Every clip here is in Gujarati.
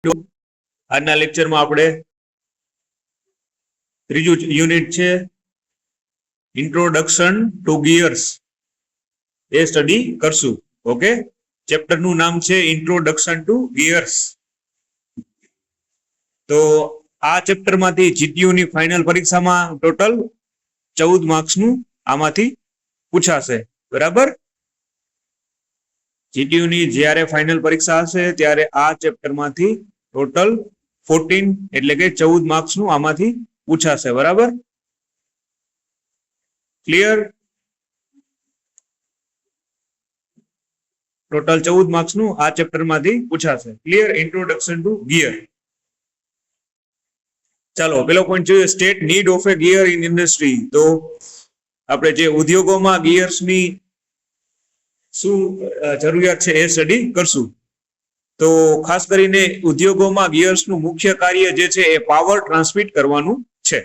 આજના લેક્ચરમાં આપણે ત્રીજું યુનિટ છે introduction to gears A study કરશું. ઓકે, ચેપ્ટર નું નામ છે ઇન્ટ્રોડક્શન ટુ ગિયર્સ. તો આ ચેપ્ટર માંથી જીટીયુ ની ફાઇનલ પરીક્ષામાં ટોટલ 14 માર્ક્સ નું આમાંથી પૂછાશે. બરાબર, જીટીયુ ની જ્યારે ફાઇનલ પરીક્ષા હશે ત્યારે આ ચેપ્ટર માંથી ટોટલ 14 એટલે કે 14 માર્ક્સ નું આમાંથી પૂછાશે. બરાબર, ક્લિયર? ટોટલ 14 માર્ક્સ નું આ ચેપ્ટર માંથી પૂછાશે. ક્લિયર? Introduction to gear. ચાલો પેલો પોઈન્ટ જોઈએ, state need of A gear in industry. તો આપણે જે ઉદ્યોગોમાં ગિયર્સ ની શું જરૂરિયાત છે એ સ્ટડી કરશું. તો ખાસ કરીને ઉદ્યોગોમાં ગિયર્સ નું મુખ્ય કાર્ય જે છે એ પાવર ટ્રાન્સમિટ કરવાનું છે.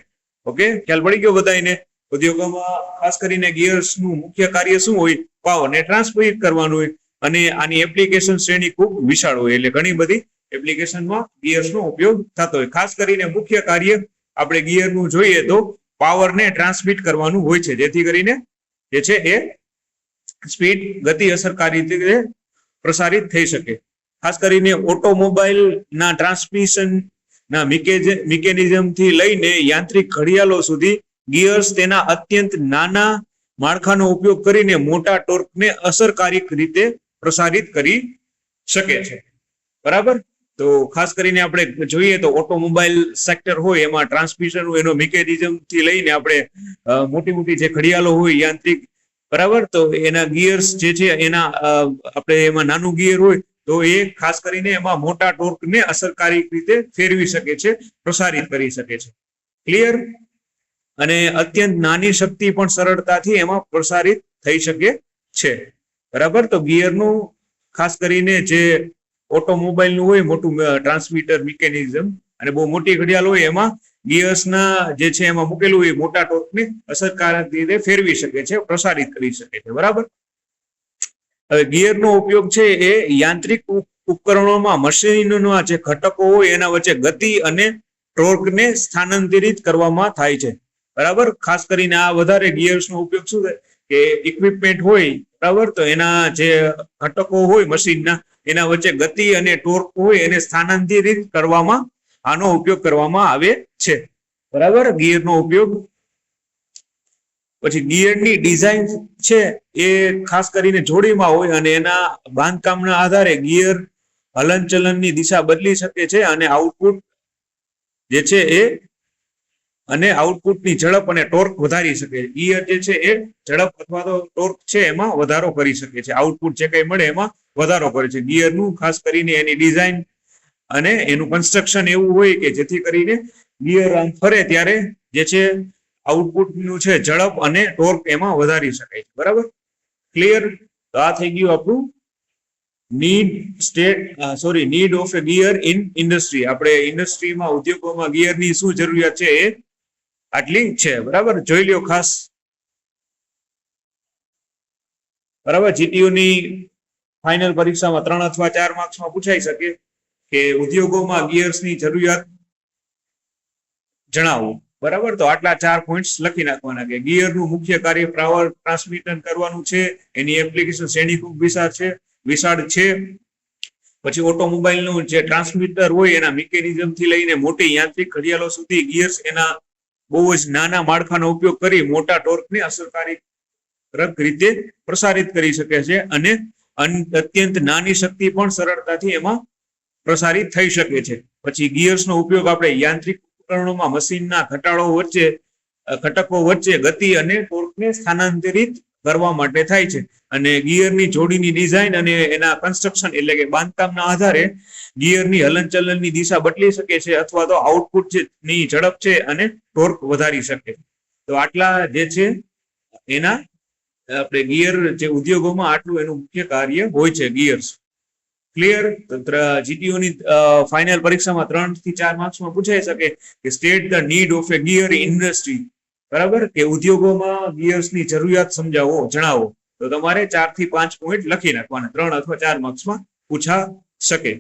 ઓકે, ખ્યાલ પડી ગયો બધાને? ઉદ્યોગોમાં ખાસ કરીને ગિયર્સ નું મુખ્ય કાર્ય શું હોય? પાવર ને ટ્રાન્સમિટ કરવાનું હોય. અને આની એપ્લિકેશન શ્રેણી ખૂબ વિશાળ હોય, એટલે ઘણી બધી એપ્લિકેશનમાં ગિયર્સ નો ઉપયોગ થતો હોય. ખાસ કરીને મુખ્ય કાર્ય આપણે ગિયર નું જોઈએ તો પાવર ને ટ્રાન્સમિટ કરવાનું હોય છે, જેથી કરીને જે છે એ સ્પીડ, ગતિ અસરકારી રીતે પ્રસારિત થઈ શકે. ખાસ કરીને ઓટોમોબાઈલ ના ટ્રાન્સમિશન ના મિકેનિઝમ થી લઈને યાંત્રિક ઘડિયાળો સુધી ગિયર્સ તેના અત્યંત નાના માળખાનો ઉપયોગ કરીને મોટા ટોર્કને અસરકારક રીતે પ્રસારિત કરી શકે છે. બરાબર, તો ખાસ કરીને આપણે જોઈએ તો ઓટોમોબાઈલ સેક્ટર હોય એમાં ટ્રાન્સમિશન હોય, એનો મિકેનિઝમ થી લઈને આપણે મોટી મોટી જે ઘડિયાળો હોય યાંત્રિક, બરાબર, તો એના ગિયર્સ જે છે એના આપણે એમાં નાનું ગિયર હોય તો એ ખાસ કરીને એમાં મોટા ટોર્કને અસરકારક રીતે ફેરવી શકે છે, પ્રસારિત કરી શકે છે. ક્લિયર? અને અત્યંત નાની શક્તિ પણ સરળતાથી એમાં પ્રસારિત થઈ શકે છે. બરાબર, તો ગિયરનું ખાસ કરીને જે ઓટોમોબાઈલ નું હોય મોટું ટ્રાન્સમીટર મિકેનિઝમ અને બહુ મોટી ઘડિયાળ હોય એમાં ગિયર્સના જે છે એમાં મૂકેલું હોય મોટા ટોર્કને અસરકારક રીતે ફેરવી શકે છે, પ્રસારિત કરી શકે છે. બરાબર, હવે ગિયરનો ઉપયોગ છે એ યાંત્રિક ઉપકરણોમાં મશીનોના જે ઘટકો હોય એના વચ્ચે ગતિ અને ટોર્કને સ્થાનાંતરિત કરવામાં થાય છે. બરાબર, ખાસ કરીને આ વધારે ગિયર્સ નો ઉપયોગ શું થાય કે ઇક્વિપમેન્ટ હોય, બરાબર, તો એના જે ઘટકો હોય મશીનના એના વચ્ચે ગતિ અને ટોર્ક હોય એને સ્થાનાંતરિત કરવામાં આનો ઉપયોગ કરવામાં આવે છે. બરાબર, ગિયરનો ઉપયોગ. પછી ગિયરની ડિઝાઇન છે એ ખાસ કરીને જોડીમાં હોય અને એના બાંધકામના આધારે ગિયર હલનચલનની દિશા બદલી શકે છે અને આઉટપુટ જે છે એ અને આઉટપુટની ઝડપ અને ટોર્ક વધારી શકે છે. ગિયર જે છે એ ઝડપ અથવા તો ટોર્ક છે એમાં વધારો કરી શકે છે, આઉટપુટ જે કઈ મળે એમાં વધારો કરે છે. ગિયરનું ખાસ કરીને એની ડિઝાઇન અને એનું કન્સ્ટ્રક્શન એવું હોય કે જેથી કરીને ગિયર આમ ફરે ત્યારે જે છે આઉટપુટનું છે ઝડપ અને ટોર્ક એમાં વધારી શકાય છે. બરાબર, ક્લિયર? તો આ થઈ ગયું આપણું need of A gear in industry. આપણે ઇન્ડસ્ટ્રીમાં ઉદ્યોગોમાં ગિયરની શું જરૂરિયાત છે એ આટલી છે. બરાબર, જોઈ લ્યો ખાસ. બરાબર, જીટીયુ ની ફાઇનલ પરીક્ષામાં 3 અથવા 4 માર્ક્સમાં પૂછાઈ શકે કે ઉદ્યોગોમાં ગિયર્સની જરૂરિયાત જણાવો. બરાબર, તો આટલા 4 પોઈન્ટ્સ લખી નાખવાના કે ગિયરનું મુખ્ય કાર્ય પાવર ટ્રાન્સમિશન કરવાનું છે, એની એપ્લિકેશન શ્રેણી ખૂબ વિશાળ છે. પછી ઓટોમોબાઈલનું જે ટ્રાન્સમીટર હોય એના મિકેનિઝમ થી લઈને મોટી યાંત્રિક ઘડિયાળો સુધી ગિયર્સ એના બહુ જ નાના માળખાનો ઉપયોગ કરી મોટા ટોર્કને અસરકારક રીતે પ્રસારિત કરી શકે છે અને અત્યંત નાની શક્તિ પણ સરળતાથી એમાં પ્રસારિત થઈ શકે છે. પછી ગિયર્સનો ઉપયોગ આપણે યાંત્રિક ઉપકરણોમાં મશીનના ઘટકો વચ્ચે ગતિ અને ટોર્કને સ્થાનાંતરિત કરવા માટે થાય છે. અને ગિયરની જોડીની ડિઝાઇન અને એના કન્સ્ટ્રક્શન એટલે કે બાંધકામના આધારે ગિયરની હલનચલનની દિશા બદલી શકે છે અથવા તો આઉટપુટ ની ઝડપ છે અને ટોર્ક વધારી શકે. તો આટલા જે છે એના આપણે ગિયર જે ઉદ્યોગોમાં આટલું એનું મુખ્ય કાર્ય હોય છે ગિયર્સ. ક્લિયર? જીટીયુ ની ફાઇનલ પરીક્ષામાં 3 થી 4 માર્ક્સમાં પૂછાઈ શકે કે state the need of A gear industry. બરાબર, કે ઉદ્યોગોમાં ગિયર્સની જરૂરિયાત જણાવો. તો તમારે 4 થી 5 પોઈન્ટ લખી નાખવાના, 3 અથવા 4 માર્ક્સમાં પૂછા શકે.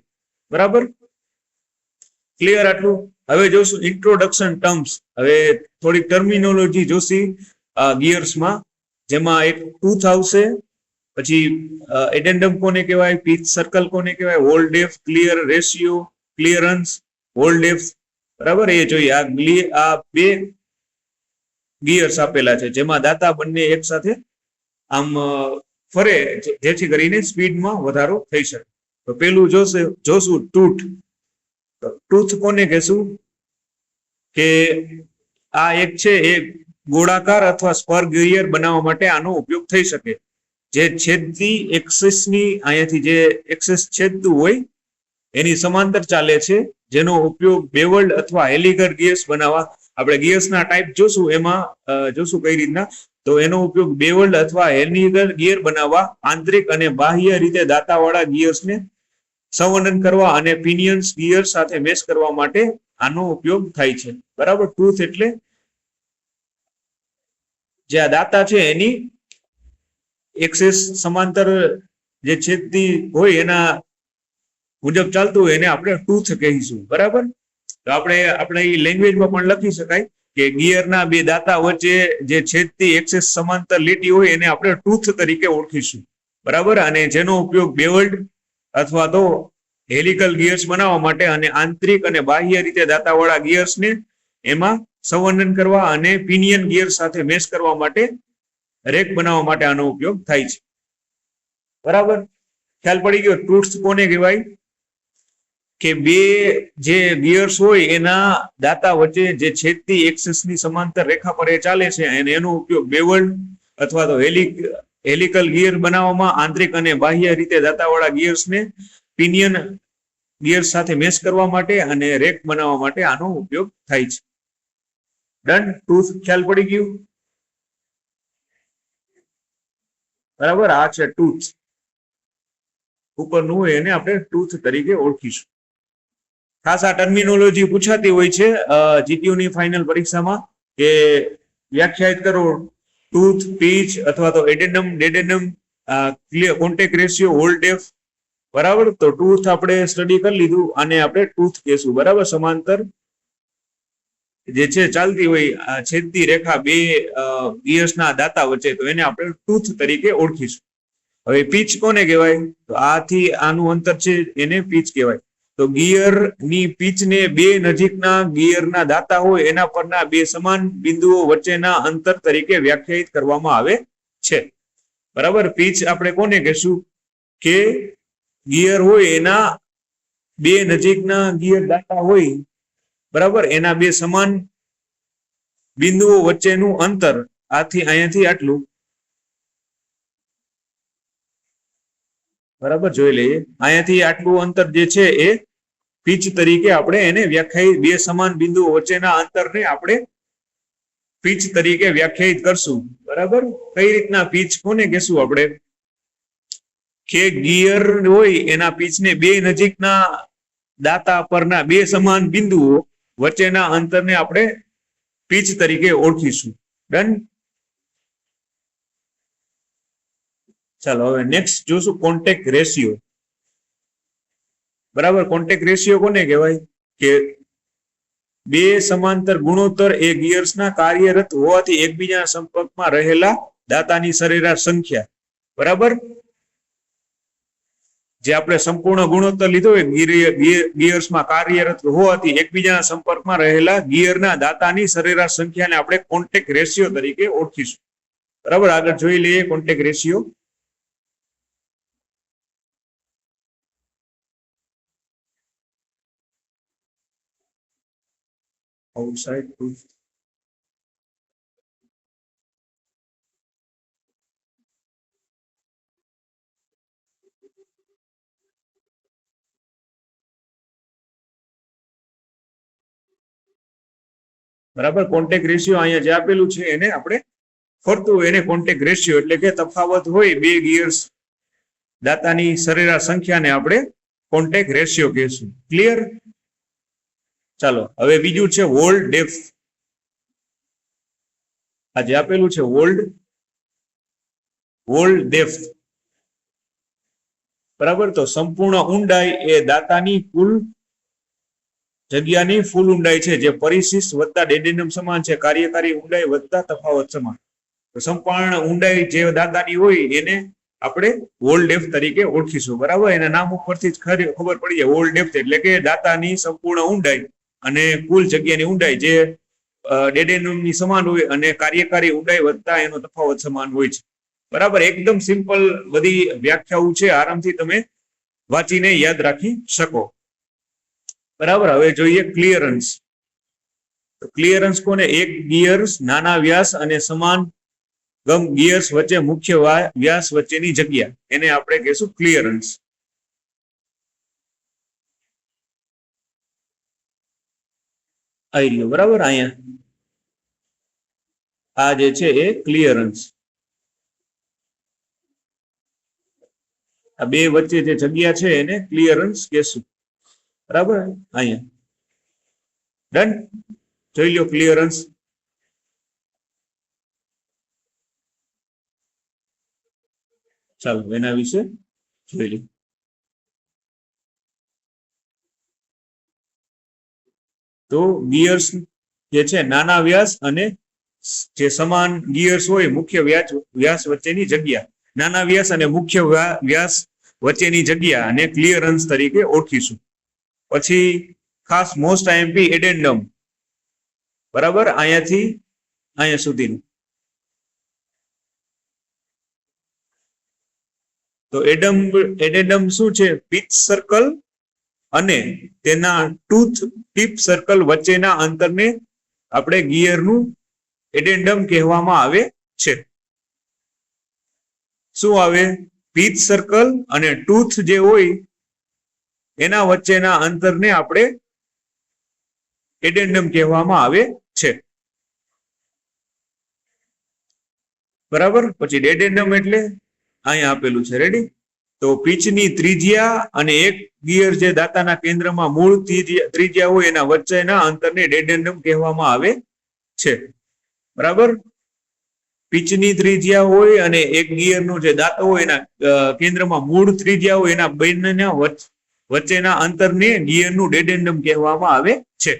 બરાબર, ક્લિયર આટલું? હવે જોશું ઇન્ટ્રોડક્શન ટર્મ્સ. હવે થોડીક ટર્મિનોલોજી જોશી ગિયર્સમાં, જેમાં એક ટૂથ આવશે, પછી એડેન્ડમ કોને કહેવાય, પીચ સર્કલ કોને કહેવાય, hole depth, clear ratio, clearance, hall depth. બરાબર, એ જોઈએ. આ બે ગિયર્સ આપેલા છે, જેમાં દાતા બંને એક સાથે આમ ફરે, જેથી કરીને સ્પીડમાં વધારો થઈ શકે. તો પેલું જોશું ટૂથ. ટૂથ કોને કહેશું? કે આ એક છે એ ગોળાકાર અથવા સ્પર ગિયર બનાવવા માટે આનો ઉપયોગ થઈ શકે. જે છેદતી એક્સિસની, અહીંયાથી જે એક્સિસ છેદતું હોય એની સમાંતર ચાલે છે, જેનો ઉપયોગ બેવલ્ડ અથવા હેલિકલ ગિયર્સ બનાવવા, આપણે ગિયર્સના ટાઈપ જોશું, એમાં જોશું કઈ રીતના. તો એનો ઉપયોગ બેવલ્ડ અથવા હેલિકલ ગિયર બનાવવા, આંતરિક અને બાહ્ય રીતે દાંતાવાળા ગિયર્સને સંવર્ધન કરવા અને પિનિયન્સ ગિયર સાથે મેચ કરવા માટે આનો ઉપયોગ થાય છે. બરાબર, ટૂથ એટલે જે આ દાતા છે એની એક્સિસ સમાંતર જે છેદતી હોય એના મુજબ ચાલતું હોય એને આપણે ટૂથ કહીશું. બરાબર, તો આપણે લેંગ્વેજમાં પણ લખી શકાય કે ગિયરના બે દાતા વચ્ચે જે છેદતી એક્સિસ સમાંતર લીટી હોય એને આપણે ટૂથ તરીકે ઓળખીશું. બરાબર, અને જેનો ઉપયોગ બેવલ્ડ અથવા તો હેલિકલ ગિયર્સ બનાવવા માટે અને આંતરિક અને બાહ્ય રીતે દાતાવાળા ગિયર્સને એમાં સંવર્ધન કરવા અને પિનિયન ગિયર સાથે મેચ કરવા માટે, રેક બનાવવા માટે આનો ઉપયોગ થાય છે. બરાબર, ખ્યાલ પડી ગયો? ટૂથ્સ કોને કહેવાય? કે બે જે ગિયર્સ હોય એના દાતા વચ્ચે જે છેદતી એક્સિસની સમાંતર રેખા પર એ ચાલે છે, અને એનો ઉપયોગ બેવલ્ડ અથવા તો હેલિકલ ગિયર બનાવવામાં, આંતરિક અને બાહ્ય રીતે દાતાવાળા ગિયર્સને પિનિયન ગિયર સાથે મેચ કરવા માટે અને રેક બનાવવા માટે આનો ઉપયોગ થાય છે. ડન? ટૂથ ખ્યાલ પડી ગયું? બરાબર, આ છે ટૂથ. ઉપરનું હોય એને આપણે ટૂથ તરીકે ઓળખીશું. ખાસ આ ટર્મિનોલોજી પૂછાતી હોય છે જીટીયુ ની ફાઇનલ પરીક્ષામાં, કે વ્યાખ્યાયિત કરો ટૂથ, પીચ અથવા તો addendum, dedendum, clear contact ratio, whole depth. બરાબર, તો ટૂથ આપણે સ્ટડી કરી લીધું, અને આપણે ટૂથ કહેશું. બરાબર, સમાંતર જે છે ચાલતી હોય છેદતી રેખા બે ગિયર્સના દાતા વચ્ચે, તો એને આપણે ટૂથ તરીકે ઓળખીશું. હવે પીચ કોને કહેવાય? તો આથી આનું અંતર છે એને પીચ કહેવાય. તો ગિયર ની પીચને બે નજીકના ગિયરના દાતા હોય એના પરના બે સમાન બિંદુઓ વચ્ચેના અંતર તરીકે વ્યાખ્યાયિત કરવામાં આવે છે. બરાબર, પીચ આપણે કોને કહેશું? કે ગિયર હોય એના બે નજીકના ગિયર દાતા હોય, બરાબર, એના બે સમાન બિંદુઓ વચ્ચેનું અંતર, આથી અહીંયાથી આટલું. બરાબર, જોઈ લઈએ. અહીંયાથી આટલું અંતર જે છે એ પીચ તરીકે આપણે એને વ્યાખ્યાયિત, બે સમાન બિંદુઓ વચ્ચેના અંતરને આપણે પીચ તરીકે વ્યાખ્યાયિત કરશું. બરાબર, કઈ રીતના પીચ કોને કહેશું આપણે? કે ગિયર હોય એના પીચને બે નજીકના દાતા પરના બે સમાન બિંદુઓ વચ્ચેના અંતરને આપણે પીચ તરીકે ઓળખીશું. ડન? ચાલો, હવે નેક્સ્ટ જોશું કોન્ટેક્ટ રેશિયો. બરાબર, કોન્ટેક્ટ રેશિયો કોને કહેવાય? કે બે સમાંતર ગુણોત્તર એ ગિયર્સના કાર્યરત હોવાથી એકબીજાના સંપર્કમાં રહેલા દાતાની સરેરાશ સંખ્યા. બરાબર, જે આપણે સંપૂર્ણ ગુણોત્તર લીધો હોય ગિયર્સમાં કાર્યરત હોવાથી એકબીજાના સંપર્કમાં રહેલા ગિયરના દાતાની સરેરાશ સંખ્યાને આપણે કોન્ટેક્ટ રેશિયો તરીકે ઓળખીશું. બરાબર, આગળ જોઈ લઈએ કોન્ટેક્ટ રેશિયો. આઉટસાઇડ બરાબર, કોન્ટેક્ટ રેશિયો અહીંયા જે આપેલું છે એને આપણે ફરતું હોય એને કોન્ટેક્ટ રેશિયો, એટલે કે તફાવત હોય બે ગિયર્સ દાતાની સરેરાશ સંખ્યાને આપણે કોન્ટેક્ટ રેશિયો કહેશું. ક્લિયર? ચાલો, હવે બીજું છે હોલ્ડ ડેપ્થ. આ જે આપેલું છે હોલ્ડ ડેપ્થ. બરાબર, તો સંપૂર્ણ ઊંડાઈ એ દાતાની કુલ જગ્યાની ફૂલ ઊંડાઈ છે, જે પરિશિષ્ટ વત્તા ડેડેનમ સમાન છે, કાર્યકારી ઊંડાઈ વત્તા તફાવત સમાન. તો સંપૂર્ણ ઊંડાઈ જે દાતાની હોય એને આપણે હોલ ડેપ્થ તરીકે ઓળખીશું. બરાબર, એના નામ ઉપરથી જ ખબર પડી જાય. હોલ ડેપ્થ એટલે કે દાતાની સંપૂર્ણ ઊંડાઈ અને કુલ જગ્યાની ઊંડાઈ જે ડેડેનમની સમાન હોય અને કાર્યકારી ઊંડાઈ વત્તા એનો તફાવત સમાન હોય છે. બરાબર, એકદમ સિમ્પલ બધી વ્યાખ્યાઓ છે, આરામથી તમે વાંચીને યાદ રાખી શકો. બરાબર, હવે જોઈએ ક્લિયરન્સ. તો ક્લિયરન્સ કોને? એક ગિયર્સ નાના વ્યાસ અને સમાન ગમ ગિયર્સ વચ્ચે મુખ્ય વ્યાસ વચ્ચેની જગ્યા, એને આપણે કહીશું ક્લિયરન્સ. આવી ગયું. બરાબર, અહીંયા આ જે છે એ ક્લિયરન્સ. આ બે વચ્ચે જે જગ્યા છે એને ક્લિયરન્સ કહેશું. બરાબર, અહીંયા ડન. જોઈ લો ક્લિયરન્સ. ચાલો એના વિશે જોઈ લો. તો ગિયર્સ જે છે નાના વ્યાસ અને જે સમાન ગિયર્સ હોય મુખ્ય વ્યાસ વચ્ચેની જગ્યા, નાના વ્યાસ અને મુખ્ય વ્યાસ વચ્ચેની જગ્યા અને ક્લિયરન્સ તરીકે ઓળખીશું. પછી ખાસ મોસ્ટ આઈએમપી એડેન્ડમ. બરાબર, અહીંયાથી અહીંયા સુધીનું. તો એડેન્ડમ શું છે? પિચ સર્કલ અને તેના ટૂથ ટીપ સર્કલ વચ્ચેના અંતરને આપણે ગિયરનું એડેન્ડમ કહેવામાં આવે છે. શું આવે? પિચ સર્કલ અને ટૂથ જે હોય એના વચ્ચેના અંતરને આપણે એડેન્ડમ કહેવામાં આવે છે. બરાબર, પછી ડેડેન્ડમ એટલે અહીંયા આપેલું છે. રેડી? તો પીચની ત્રિજ્યા અને એક ગિયર જે દાતાના કેન્દ્રમાં મૂળ ત્રિજ્યા હોય એના વચ્ચેના અંતરને ડેડેન્ડમ કહેવામાં આવે છે. બરાબર, પીચની ત્રિજ્યા હોય અને એક ગિયરનો જે દાંતો હોય એના કેન્દ્રમાં મૂળ ત્રિજ્યા હોય એના બંનેના વચ્ચેના અંતરને ગિયરનું ડેડેન્ડમ કહેવામાં આવે છે.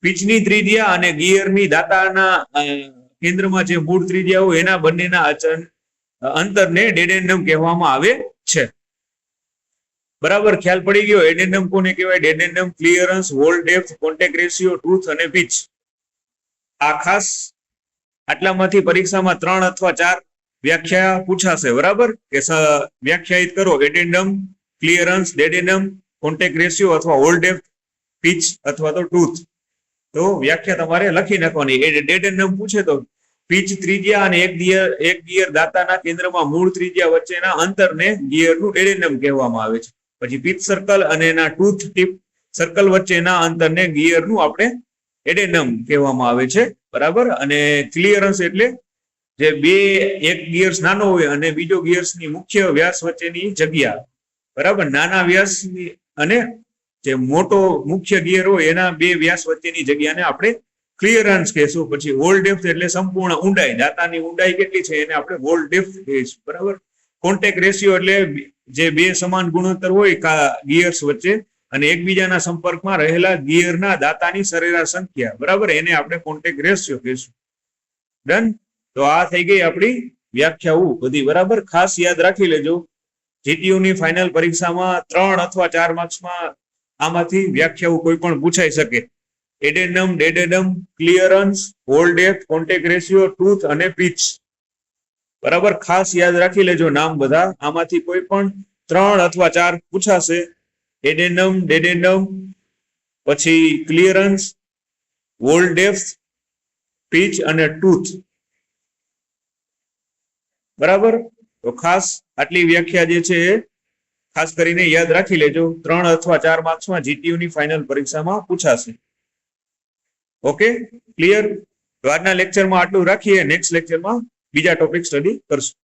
પીચની ત્રિજ્યા અને ગિયરની દાતાના કેન્દ્રમાં જે મૂળ ત્રિજ્યા હોય એના બંનેના અંતરને ડેડેન્ડમ કહેવામાં આવે છે. બરાબર, ખ્યાલ પડી ગયો? એડેન્ડમ કોને કહેવાય? Dedendum, clearance, hall depth, contact ratio, ટ્રુથ અને પીચ. આ ખાસ આટલામાંથી પરીક્ષામાં 3 અથવા 4 વ્યાખ્યા પૂછાશે. બરાબર, કે વ્યાખ્યાયિત કરો એડેન્ડમ, ક્લિયરન્સ, ડેડેન્ડમ, કોન્ટેક્ટ રેશિયો અથવા હોલ ડેપ્થ, પીચ અથવા તો ટ્રુથ. તો વ્યાખ્યા તમારે લખી નાખવાની. ડેડેન્ડમ પૂછે તો પીચ ત્રિજ્યા અને એક ગિયર દાતાના કેન્દ્રમાં મૂળ ત્રિજ્યા વચ્ચેના અંતરને ગિયરનું ડેડેન્ડમ કહેવામાં આવે છે. પછી પીચ સર્કલ અને એના ટૂથ ટીપ સર્કલ વચ્ચેના અંતરને ગિયરનું આપણે એડેન્ડમ કહેવામાં આવે છે. બરાબર, અને ક્લિયરન્સ એટલે જે એક ગિયર્સ નાનો હોય અને બીજો ગિયર્સની મુખ્ય વ્યાસ વચ્ચેની જગ્યા. બરાબર, નાના વ્યાસની અને જે મોટો મુખ્ય ગિયર હોય એના બે વ્યાસ વચ્ચેની જગ્યાને આપણે ક્લિયરન્સ કહેશું. પછી હોલ ડેપ્થ એટલે સંપૂર્ણ ઊંડાઈ, દાતાની ઊંડાઈ કેટલી છે એને આપણે હોલ ડેપ્થ કહીશું. બરાબર, કોન્ટેક્ટ રેશિયો એટલે જે બે સમાન ગુણોત્તર હોય ગિયર્સ વચ્ચે અને એકબીજાના સંપર્કમાં રહેલા ગિયરના દાતાની સરેરાશ સંખ્યા. બરાબર, એને આપણે કોન્ટેક્ટ રેશિયો કહીશું. ડન. તો આ થઈ ગઈ આપણી વ્યાખ્યાઓ બધી. બરાબર, ખાસ યાદ રાખી લેજો, જીટીયુ ની ફાઇનલ પરીક્ષામાં 3 અથવા 4 માર્ક્સમાં આમાંથી વ્યાખ્યાઓ કોઈ પણ પૂછાઈ શકે. Addendum, dedendum, clearance, hall depth, contact ratio, ટ્રુથ અને પીચ. બરાબર, ખાસ યાદ રાખી લેજો નામ બધા. આમાંથી કોઈ પણ 3 અથવા 4 પૂછાશે. એડેન્ડમ, ડેડેન્ડમ, પછી ક્લિયરન્સ, હોલ ડેપ્થ, પીચ અને ટ્રુથ. બરાબર, તો ખાસ આટલી વ્યાખ્યા જે છે ખાસ કરીને યાદ રાખી લેજો. 3 અથવા 4 માર્ક્સમાં જીટીયુ ની ફાઇનલ પરીક્ષામાં પૂછાશે. Okay, clear? તો આજના લેક્ચરમાં આટલું રાખીએ. નેક્સ્ટ લેક્ચરમાં બીજા ટોપિક સ્ટડી કરશું.